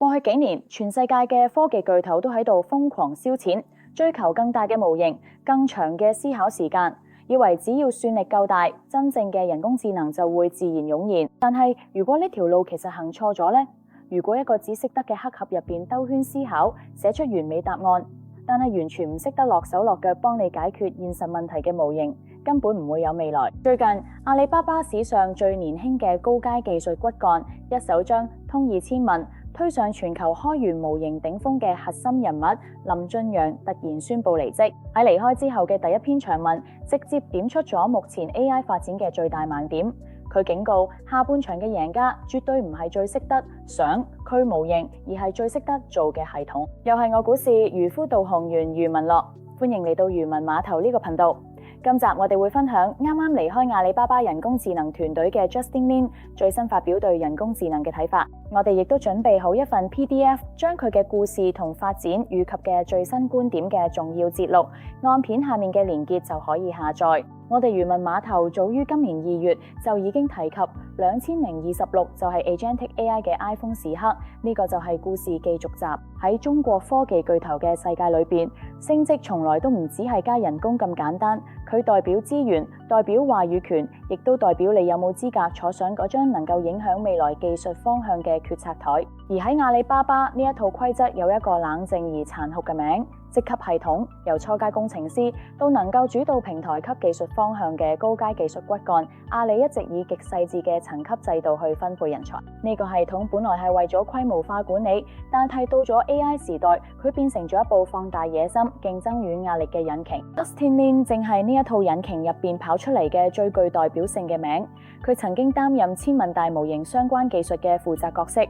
過去幾年，全世界嘅科技巨頭都喺度瘋狂燒錢，追求更大嘅模型、更長嘅思考時間，以為只要算力夠大，真正嘅人工智能就會自然湧現。但係如果呢條路其實行錯咗呢？如果一個只識得嘅黑盒入邊兜圈思考，寫出完美答案，但係完全唔識得落手落腳幫你解決現實問題嘅模型，根本唔會有未來。最近，阿里巴巴史上最年輕嘅高階技術骨幹，一手將通義千問推上全球開源模型頂峰嘅核心人物林俊陽突然宣布離職。喺離開之後嘅第一篇長文，直接點出咗目前 AI 發展嘅最大盲點。佢警告，下半場嘅贏家絕對唔係最識得想驅模型，而係最識得做嘅系統。又係我股市漁夫導航員余文樂，歡迎嚟到漁文碼頭呢個頻道。今集我哋會分享啱啱離開阿里巴巴人工智能團隊嘅 Justin Lin 最新發表對人工智能嘅睇法。我哋亦都準備好一份 PDF， 將佢嘅故事同發展以及嘅最新觀點嘅重要節錄，按片下面嘅連結就可以下載。我哋漁文碼頭早於今年2月就已經提及2026就係 Agentic AI 嘅 iPhone 時刻，呢個就係故事繼續集。喺中國科技巨頭嘅世界裏邊，升職從來都唔只係加人工咁簡單，佢代表資源，代表話語權，亦都代表你有冇資格坐上嗰張能夠影響未來技術方向嘅決策台。而喺阿里巴巴呢一套規則有一個冷靜而殘酷嘅名，職級系統，由初階工程師到能夠主導平台級技術方向嘅高階技術骨幹，阿里一直以極細緻嘅層級制度去分配人才。呢個系統本來係為咗規模化管理，但係到咗 AI 時代，佢變成咗一部放大野心、競爭與壓力嘅引擎。Justin Lin 正係呢一套引擎入邊跑出嚟嘅最具代表性嘅名。佢曾經擔任千問大模型相關技術嘅負責角色，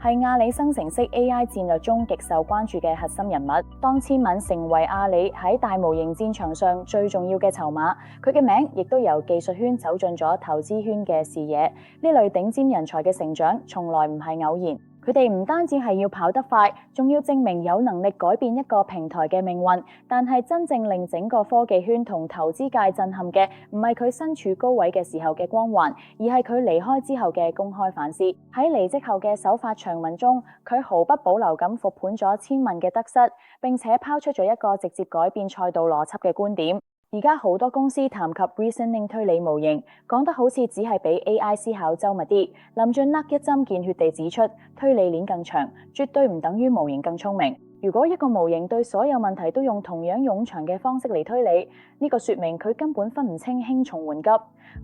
係阿里生成式 AI 戰略中極受關注嘅核心人物。當千問成為阿里喺大模型戰場上最重要嘅籌碼，佢嘅名亦都由技術圈走進咗投資圈嘅視野。呢類頂尖人才嘅成長從來唔係偶然。佢哋唔單止係要跑得快，仲要證明有能力改變一個平台嘅命運。但係真正令整個科技圈同投資界震撼嘅，唔係佢身處高位嘅時候嘅光環，而係佢離開之後嘅公開反思。喺離職後嘅首發長文中，佢毫不保留咁復盤咗千問嘅得失，並且拋出咗一個直接改變賽道邏輯嘅觀點。而家好多公司談及 reasoning 推理模型，講得好似只係比 AI 思考周密啲。林俊一針見血地指出，推理鏈更長，絕對唔等於模型更聰明。如果一個模型對所有問題都用同樣冗長嘅方式嚟推理，呢個說明佢根本分唔清輕重緩急，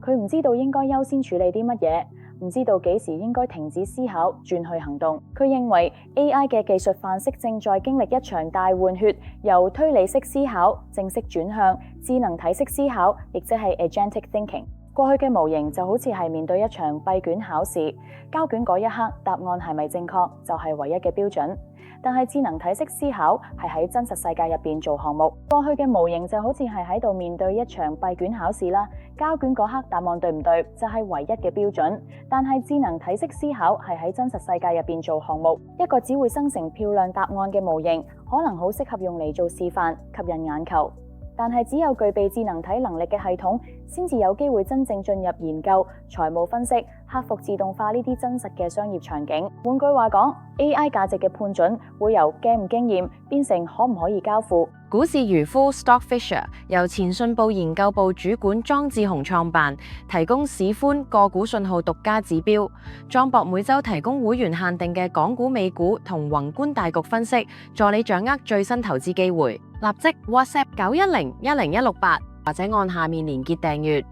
佢唔知道應該優先處理啲乜嘢，唔知道幾時應該停止思考轉去行動。佢認為 AI 嘅技術範式正在經歷一場大換血，由推理式思考正式轉向智能體式思考，亦即係 Agentic Thinking。過去嘅模型就好似係面對一場閉卷考試，交卷嗰一刻答案係咪正確就係唯一嘅標準。但係智能體式思考係喺真實世界入邊做項目，過去嘅模型就好似係喺度面對一場閉卷考試啦，交卷嗰刻答案對唔對就係唯一嘅標準。但係智能體式思考係喺真實世界入邊做項目，一個只會生成漂亮答案嘅模型，可能好適合用嚟做示範，吸引眼球。但係只有具備智能體能力嘅系統，先至有機會真正進入研究、財務分析、克服自動化呢啲真實嘅商業場景。換句話講， AI 價值嘅判準會由驚唔驚豔變成可唔可以交付。股市漁夫 Stockfisher 由前信報研究部主管莊志雄創辦，提供市寬個股信號獨家指標。莊博每週提供會員限定嘅港股、美股同宏觀大局分析，助你掌握最新投資機會。立即 WhatsApp 910-10168或者按下面連結訂閱。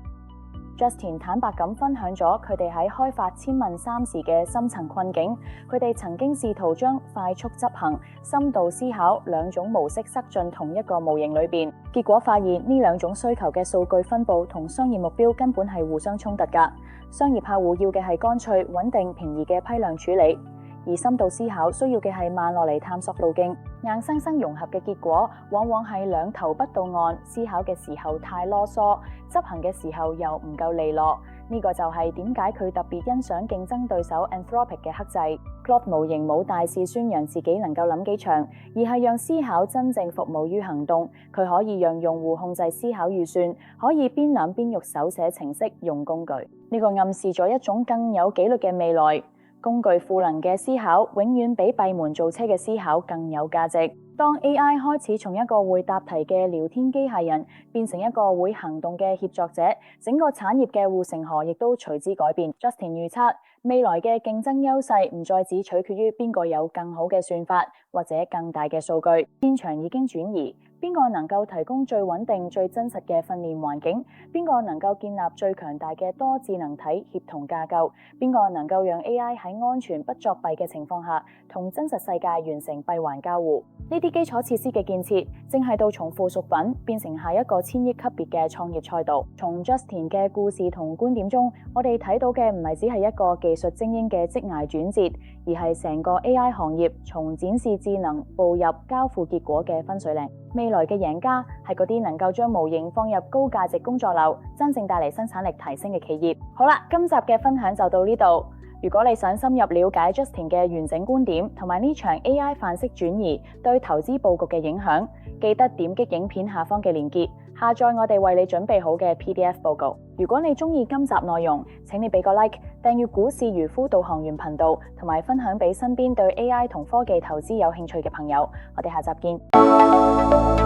Justin 坦白咁分享咗佢哋喺開發千問三時嘅深層困境。佢哋曾經試圖將快速執行、深度思考兩種模式塞進同一個模型裏邊，結果發現呢兩種需求嘅數據分佈同商業目標根本係互相衝突㗎。商業客戶要嘅係乾脆、穩定、便宜嘅批量處理，而深度思考需要嘅係慢落嚟探索路徑。硬生生融合嘅結果，往往係兩頭不到岸，思考嘅時候太囉嗦，執行嘅時候又唔夠利落。呢個就係點解佢特別欣賞競爭對手 Anthropic 嘅克制。Claude 模型冇大肆宣揚自己能夠諗幾長，而係讓思考真正服務於行動。佢可以讓用戶控制思考預算，可以邊諗邊喐手寫程式用工具。呢個暗示咗一種更有紀律嘅未來。工具賦能嘅思考，永遠比閉門造車嘅思考更有價值。當 AI 開始從一個會答題嘅聊天機械人變成一個會行動嘅協作者，整個產業嘅護城河亦都隨之改變。Justin 預測未來嘅競爭優勢唔再只取決於邊個有更好嘅算法或者更大嘅數據，戰場已經轉移。邊個能夠提供最穩定、最真實嘅訓練環境？邊個能夠建立最強大嘅多智能體協同架構？邊個能夠讓 AI 喺安全不作弊嘅情況下，同真實世界完成閉環交互？呢啲基礎設施嘅建設，正係到從附屬品變成下一個千億級別嘅創業賽道。從 Justin 嘅故事同觀點中，我哋睇到嘅唔係只係一個技術精英嘅職涯轉折，而係成個 AI 行業從展示智能步入交付結果嘅分水嶺。未來嘅贏家係嗰啲能夠將模型放入高價值工作流，真正帶嚟生產力提升嘅企業。好啦，今集嘅分享就到呢度。如果你想深入了解 Justin 嘅完整觀點同埋呢場 AI 範式轉移對投資佈局嘅影響，記得點擊影片下方嘅連結，下載我哋為你準備好嘅 PDF 報告。如果你鍾意今集內容，請你俾個 like， 訂閱股市漁夫導航員頻道，同埋分享俾身邊對 AI 同科技投資有興趣嘅朋友。我哋下集見。